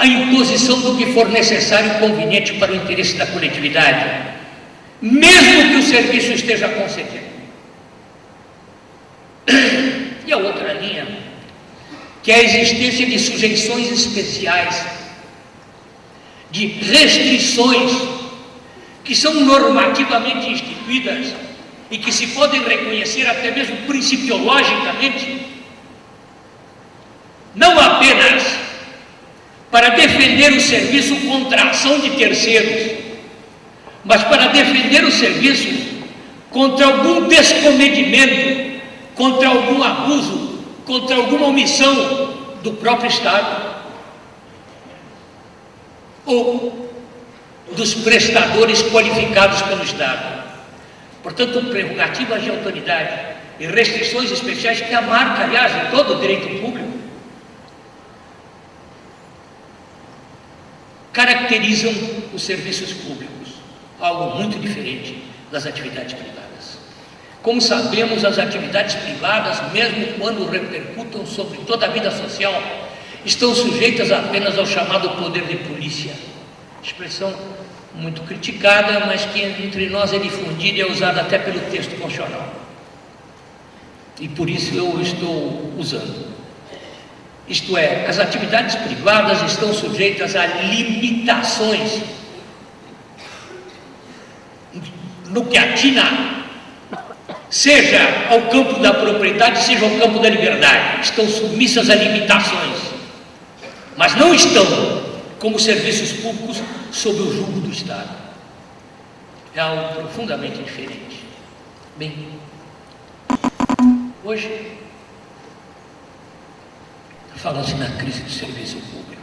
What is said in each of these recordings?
a imposição do que for necessário e conveniente para o interesse da coletividade, mesmo que o serviço esteja concedido. E a outra linha, que é a existência de sujeições especiais, de restrições que são normativamente instituídas e que se podem reconhecer até mesmo principiologicamente, não apenas para defender o serviço contra a ação de terceiros, mas para defender o serviço contra algum descomedimento, contra algum abuso, contra alguma omissão do próprio Estado ou dos prestadores qualificados pelo Estado. Portanto, prerrogativas de autoridade e restrições especiais que a marca, aliás, em todo o direito público, caracterizam os serviços públicos, algo muito diferente das atividades privadas. Como sabemos, as atividades privadas, mesmo quando repercutam sobre toda a vida social, estão sujeitas apenas ao chamado poder de polícia, expressão muito criticada, mas que entre nós é difundida e é usada até pelo texto constitucional. E por isso eu estou usando. Isto é, as atividades privadas estão sujeitas a limitações no que atina, seja ao campo da propriedade, seja ao campo da liberdade. Estão submissas a limitações, mas não estão, como serviços públicos, sob o jugo do Estado. É algo profundamente diferente. Bem, hoje fala-se na crise do serviço público.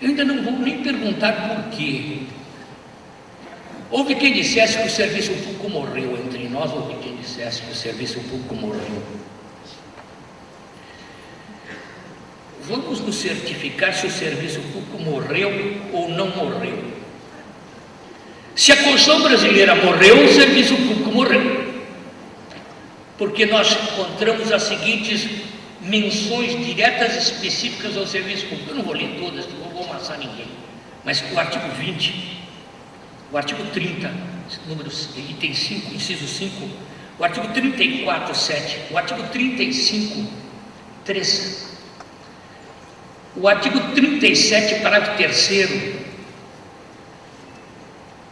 Eu ainda não vou nem perguntar por quê. Houve quem dissesse que o serviço público morreu entre nós, houve quem dissesse que o serviço público morreu. Vamos nos certificar se o serviço público morreu ou não morreu. Se a Constituição brasileira morreu, o serviço público morreu. Porque nós encontramos as seguintes menções diretas específicas ao serviço público. Eu não vou ler todas, não vou amassar ninguém. Mas o artigo 20, o artigo 30, número, item 5, inciso 5, o artigo 34, 7, o artigo 35, 3, o artigo 37, parágrafo 3º,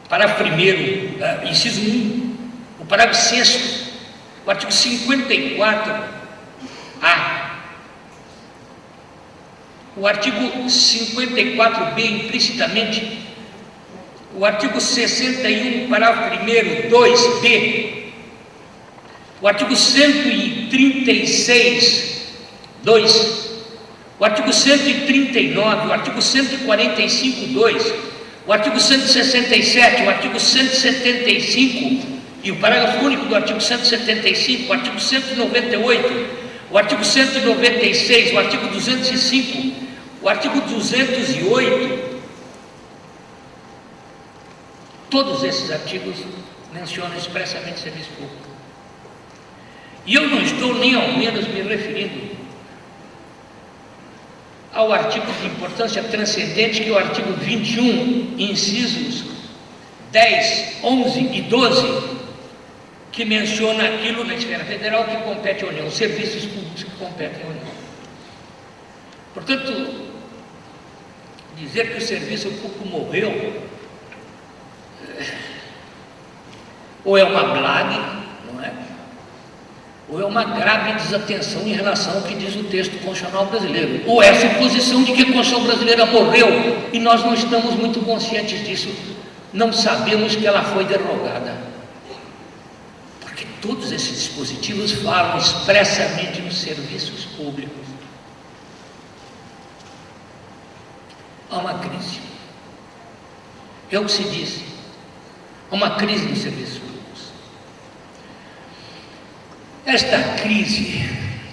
parágrafo 1º, inciso 1, o parágrafo 6º, o artigo 54A, o artigo 54B implicitamente, o artigo 61, parágrafo 1º, 2B, o artigo 136, 2, o artigo 139, o artigo 145, 2, o artigo 167, o artigo 175, e o parágrafo único do artigo 175, o artigo 198, o artigo 196, o artigo 205, o artigo 208, todos esses artigos mencionam expressamente o serviço público. E eu não estou nem ao menos me referindo ao artigo de importância transcendente, que é o artigo 21, incisos 10, 11 e 12, que menciona aquilo na esfera federal que compete à União, os serviços públicos que competem à União. Portanto, dizer que o serviço público morreu, ou é uma blague, não é? Ou é uma grave desatenção em relação ao que diz o texto constitucional brasileiro, ou é a suposição de que a Constituição brasileira morreu, e nós não estamos muito conscientes disso, não sabemos que ela foi derrogada. Todos esses dispositivos falam expressamente nos serviços públicos. Há uma crise. É o que se diz. Há uma crise nos serviços públicos. Esta crise,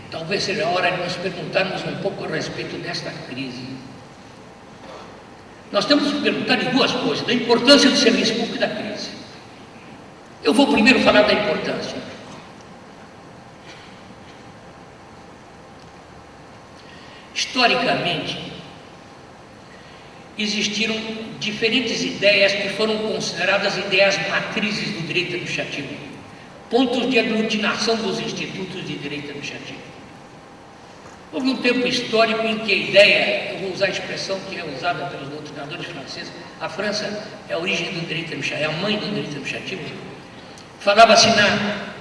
talvez seja a hora de nos perguntarmos um pouco a respeito desta crise. Nós temos que perguntar de duas coisas: da importância do serviço público e da crise. Eu vou primeiro falar da importância. Historicamente, existiram diferentes ideias que foram consideradas ideias matrizes do direito administrativo, pontos de aglutinação dos institutos de direito administrativo. Houve um tempo histórico em que a ideia, eu vou usar a expressão que é usada pelos doutrinadores franceses, a França é a origem do direito administrativo, é a mãe do direito administrativo, falava-se na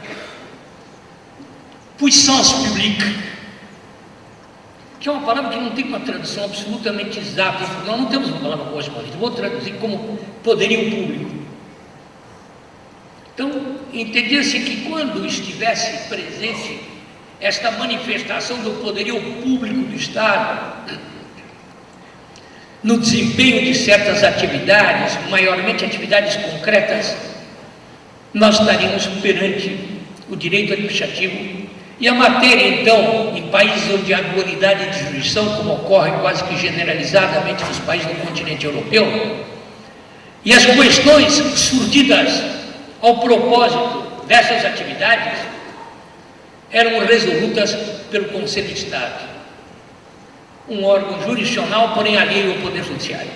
puissance publique, que é uma palavra que não tem uma tradução absolutamente exata. Nós não temos uma palavra cosmopolita. Vou traduzir como poderio público. Então, entendia-se que quando estivesse presente esta manifestação do poderio público do Estado, no desempenho de certas atividades, maiormente atividades concretas, nós estaríamos perante o direito administrativo. E a matéria, então, em países onde há dualidade de jurisdição, como ocorre quase que generalizadamente nos países do continente europeu, e as questões surgidas ao propósito dessas atividades eram resolutas pelo Conselho de Estado, um órgão jurisdicional, porém alheio ao Poder Judiciário.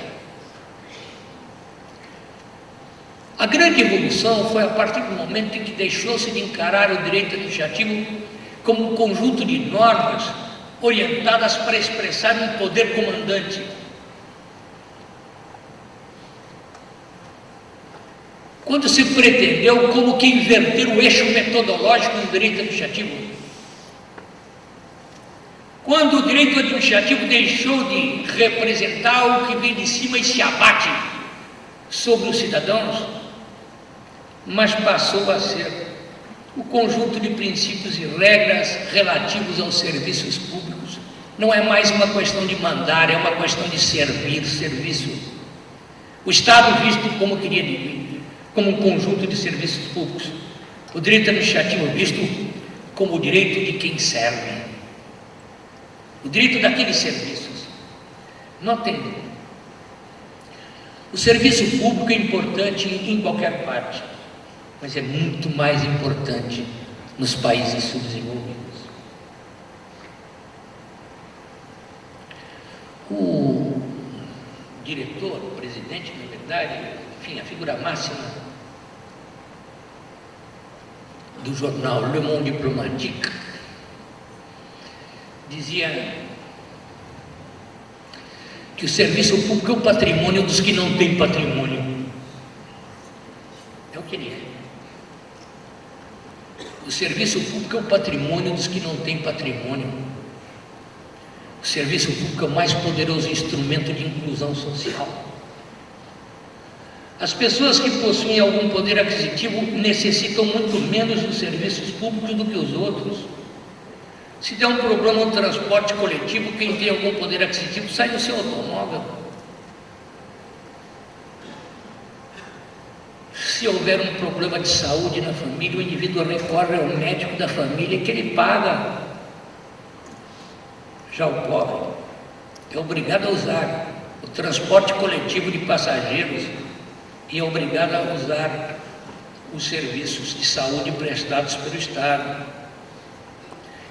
A grande evolução foi a partir do momento em que deixou-se de encarar o direito administrativo como um conjunto de normas orientadas para expressar um poder comandante. Quando se pretendeu como que inverter o eixo metodológico do direito administrativo. Quando o direito administrativo deixou de representar o que vem de cima e se abate sobre os cidadãos, mas passou a ser o conjunto de princípios e regras relativos aos serviços públicos. Não é mais uma questão de mandar, é uma questão de servir, serviço. O Estado visto como como um conjunto de serviços públicos. O direito administrativo visto como o direito de quem serve. O direito daqueles serviços. Notem, o serviço público é importante em qualquer parte, mas é muito mais importante nos países subdesenvolvidos. O diretor, o presidente, na verdade, enfim, a figura máxima do jornal Le Monde Diplomatique, dizia que o serviço público é o patrimônio dos que não têm patrimônio. É o que ele é. O serviço público é o patrimônio dos que não têm patrimônio. O serviço público é o mais poderoso instrumento de inclusão social. As pessoas que possuem algum poder aquisitivo necessitam muito menos dos serviços públicos do que os outros. Se der um problema no transporte coletivo, quem tem algum poder aquisitivo sai do seu automóvel. Se houver um problema de saúde na família, o indivíduo recorre ao médico da família que ele paga. Já o pobre é obrigado a usar o transporte coletivo de passageiros e é obrigado a usar os serviços de saúde prestados pelo Estado.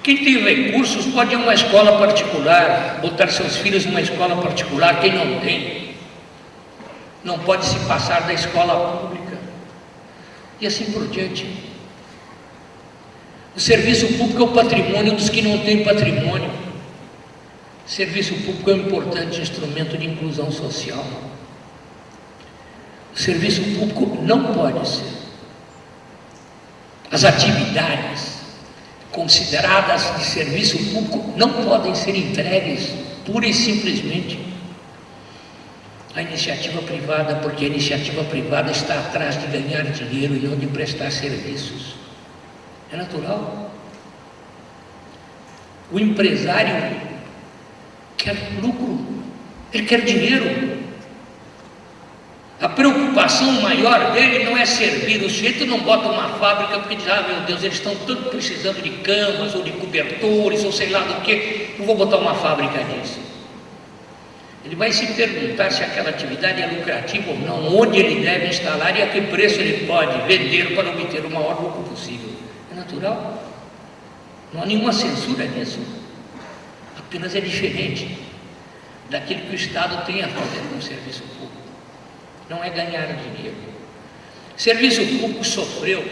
Quem tem recursos pode ir a uma escola particular, botar seus filhos numa escola particular. Quem não tem, não pode se passar da escola pública. E assim por diante. O serviço público é o patrimônio dos que não têm patrimônio. O serviço público é um importante instrumento de inclusão social. O serviço público não pode ser. As atividades consideradas de serviço público não podem ser entregues pura e simplesmente à iniciativa privada, porque a iniciativa privada está atrás de ganhar dinheiro e não de prestar serviços. É natural. O empresário quer lucro, ele quer dinheiro. A preocupação maior dele não é servir. O sujeito não bota uma fábrica porque diz: ah, meu Deus, eles estão tanto precisando de camas ou de cobertores ou sei lá do que, não vou botar uma fábrica nisso. Ele vai se perguntar se aquela atividade é lucrativa ou não, onde ele deve instalar e a que preço ele pode vender para obter o maior lucro possível. É natural. Não há nenhuma censura nisso. A apenas é diferente daquilo que o Estado tem a fazer com o serviço público. Não é ganhar dinheiro. O serviço público sofreu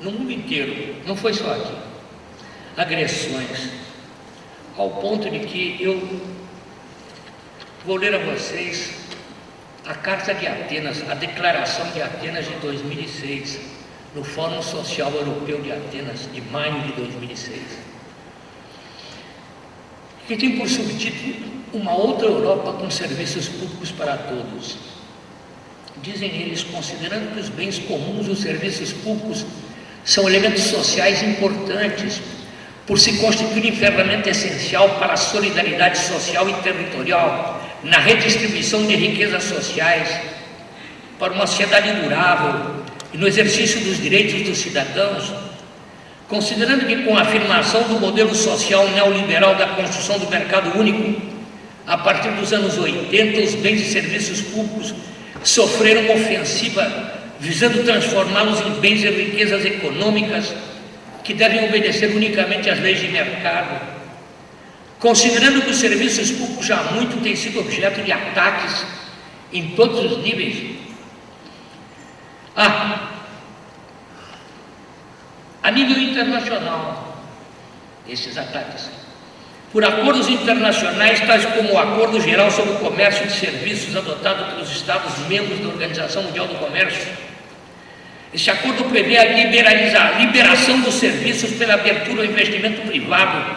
no mundo inteiro, não foi só aqui, agressões, ao ponto de que eu vou ler a vocês a Carta de Atenas, a Declaração de Atenas de 2006, no Fórum Social Europeu de Atenas, de maio de 2006, que tem por subtítulo Uma Outra Europa com Serviços Públicos para Todos. Dizem eles, considerando que os bens comuns e os serviços públicos são elementos sociais importantes, por se constituírem ferramenta essencial para a solidariedade social e territorial, na redistribuição de riquezas sociais, para uma sociedade durável e no exercício dos direitos dos cidadãos, considerando que com a afirmação do modelo social neoliberal da construção do mercado único, a partir dos anos 80, os bens e serviços públicos sofreram uma ofensiva visando transformá-los em bens e riquezas econômicas que devem obedecer unicamente às leis de mercado, considerando que os serviços públicos já há muito têm sido objeto de ataques em todos os níveis. A nível internacional, esses ataques, por acordos internacionais, tais como o Acordo Geral sobre o Comércio de Serviços, adotado pelos Estados-membros da Organização Mundial do Comércio. Esse acordo prevê a liberação dos serviços pela abertura ao investimento privado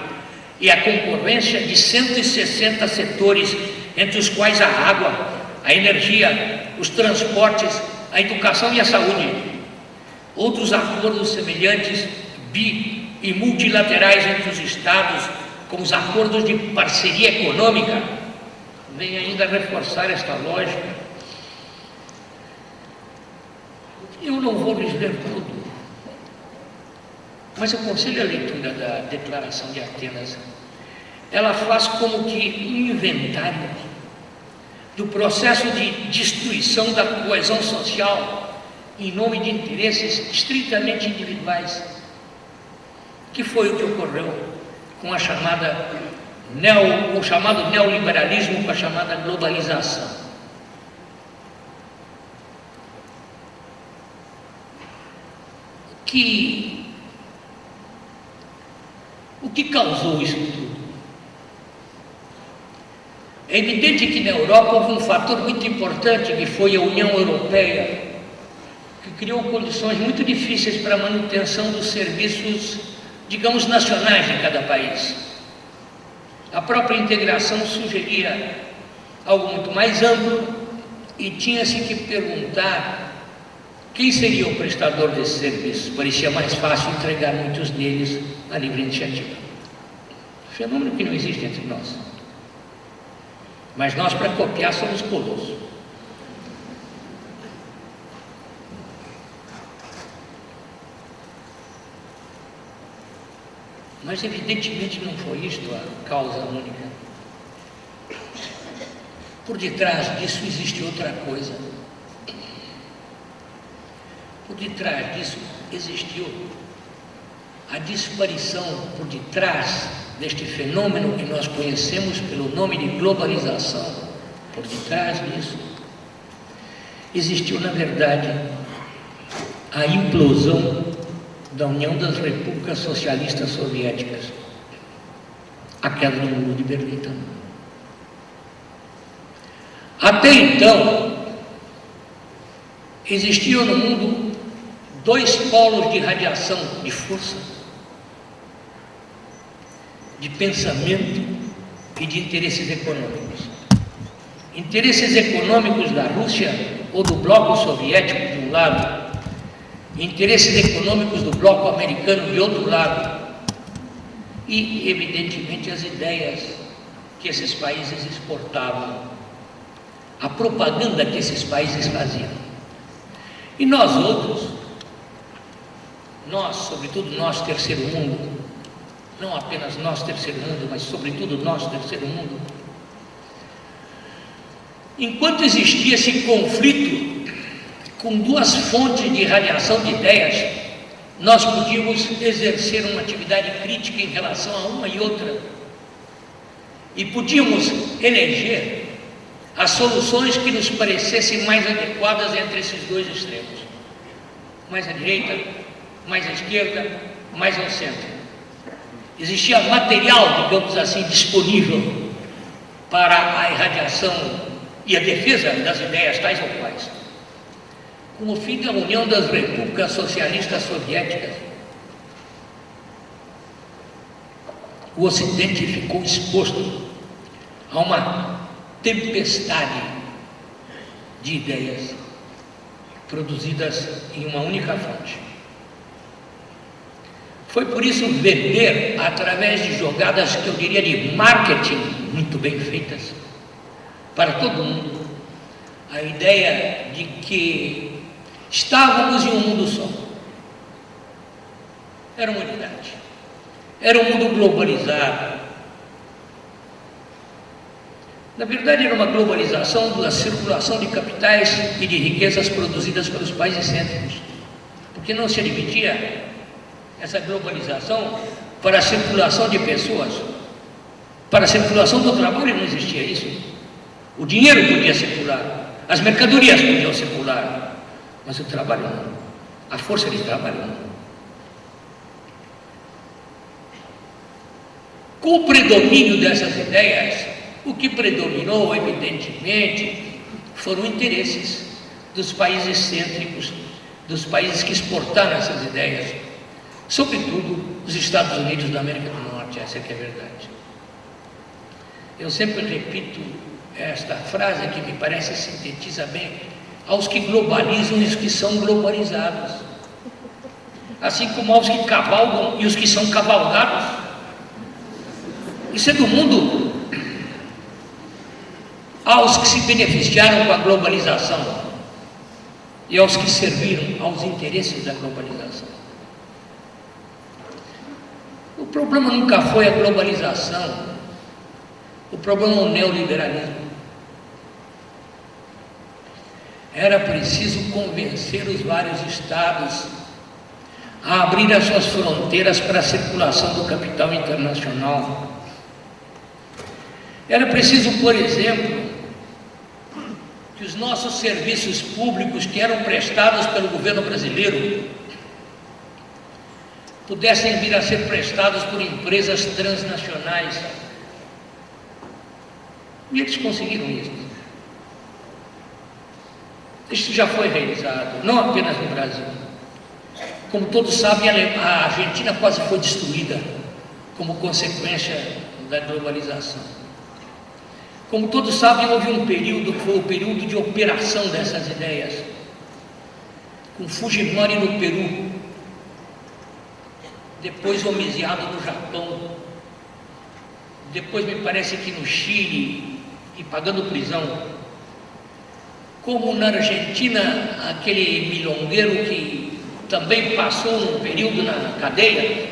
e a concorrência de 160 setores, entre os quais a água, a energia, os transportes, a educação e a saúde. Outros acordos semelhantes, bi- e multilaterais entre os Estados, como os acordos de parceria econômica, vêm ainda reforçar esta lógica. Eu não vou lhes ler tudo, mas eu aconselho a leitura da Declaração de Atenas. Ela faz como que um inventário do processo de destruição da coesão social em nome de interesses estritamente individuais, que foi o que ocorreu com a chamada com o chamado neoliberalismo, com a chamada globalização. O que causou isso tudo? É evidente que na Europa houve um fator muito importante, que foi a União Europeia, que criou condições muito difíceis para a manutenção dos serviços, digamos, nacionais de cada país. A própria integração sugeria algo muito mais amplo e tinha-se que perguntar quem seria o prestador desses serviços. Parecia mais fácil entregar muitos deles à livre iniciativa. Fenômeno que não existe entre nós. Mas nós, para copiar, somos colossos. Mas evidentemente não foi isto a causa única. Por detrás disso existe outra coisa. Por detrás disso existiu a disparição, por detrás deste fenômeno que nós conhecemos pelo nome de globalização. Por detrás disso existiu, na verdade, a implosão da União das Repúblicas Socialistas Soviéticas, a queda do Muro de Berlim também. Até então, existiam no mundo dois polos de radiação, de força, de pensamento e de interesses econômicos. Interesses econômicos da Rússia ou do bloco soviético de um lado, interesses econômicos do bloco americano de outro lado, e, evidentemente, as ideias que esses países exportavam, a propaganda que esses países faziam. E nós outros, nós, sobretudo nós, terceiro mundo, não apenas nós, terceiro mundo, mas sobretudo nós, terceiro mundo, enquanto existia esse conflito com duas fontes de radiação de ideias, nós podíamos exercer uma atividade crítica em relação a uma e outra, e podíamos eleger as soluções que nos parecessem mais adequadas entre esses dois extremos, mais à direita, mais à esquerda, mais ao centro. Existia material, digamos assim, disponível para a irradiação e a defesa das ideias tais ou quais. Com o fim da União das Repúblicas Socialistas Soviéticas, o Ocidente ficou exposto a uma tempestade de ideias produzidas em uma única fonte. Foi por isso vender, através de jogadas que eu diria de marketing muito bem feitas, para todo mundo, a ideia de que estávamos em um mundo só. Era uma unidade. Era um mundo globalizado. Na verdade, era uma globalização da circulação de capitais e de riquezas produzidas pelos países cêntricos, porque não se admitia essa globalização para a circulação de pessoas. Para a circulação do trabalho não existia isso. O dinheiro podia circular, as mercadorias podiam circular, mas o trabalho não, a força de trabalho não. Com o predomínio dessas ideias, o que predominou, evidentemente, foram interesses dos países cêntricos, dos países que exportaram essas ideias, sobretudo os Estados Unidos da América do Norte. Essa é que é a verdade. Eu sempre repito esta frase que me parece sintetiza bem: aos que globalizam e os que são globalizados, assim como aos que cavalgam e os que são cavalgados. Isso é do mundo. Aos que se beneficiaram com a globalização e aos que serviram aos interesses da globalização. O problema nunca foi a globalização, o problema é o neoliberalismo. Era preciso convencer os vários estados a abrir as suas fronteiras para a circulação do capital internacional. Era preciso, por exemplo, que os nossos serviços públicos que eram prestados pelo governo brasileiro pudessem vir a ser prestados por empresas transnacionais. E eles conseguiram isso. Isso já foi realizado, não apenas no Brasil. Como todos sabem, a Argentina quase foi destruída como consequência da globalização. Como todos sabem, houve um período, que foi o período de operação dessas ideias, com Fujimori no Peru, depois homenageado no Japão, depois me parece que no Chile, e pagando prisão. Como na Argentina, aquele milongueiro que também passou um período na cadeia.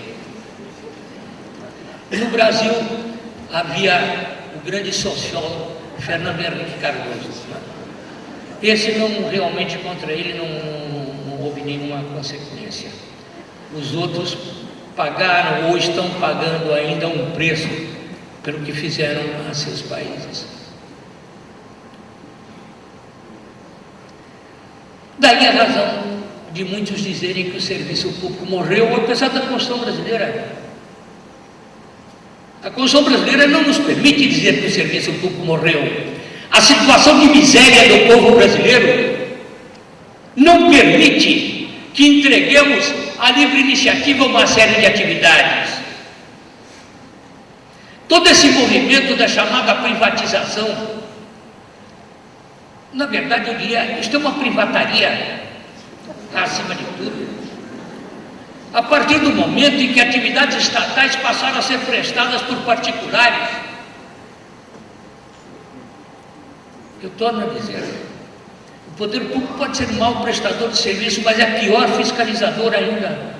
E no Brasil havia o grande sociólogo Fernando Henrique Cardoso. Esse não, realmente contra ele não houve nenhuma consequência. Os outros pagaram ou estão pagando ainda um preço pelo que fizeram a seus países. Daí a razão de muitos dizerem que o serviço público morreu, apesar da Constituição brasileira. A Constituição brasileira não nos permite dizer que o serviço público morreu. A situação de miséria do povo brasileiro não permite que entreguemos à livre iniciativa uma série de atividades. Todo esse movimento da chamada privatização, na verdade eu diria, isto é uma privataria, acima de tudo. A partir do momento em que atividades estatais passaram a ser prestadas por particulares. Eu torno a dizer, o poder público pode ser um mau prestador de serviço, mas é pior fiscalizador ainda.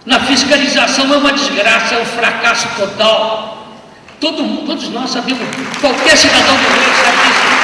Na fiscalização é uma desgraça, é um fracasso total. Todos nós sabemos, qualquer cidadão brasileiro sabe disso.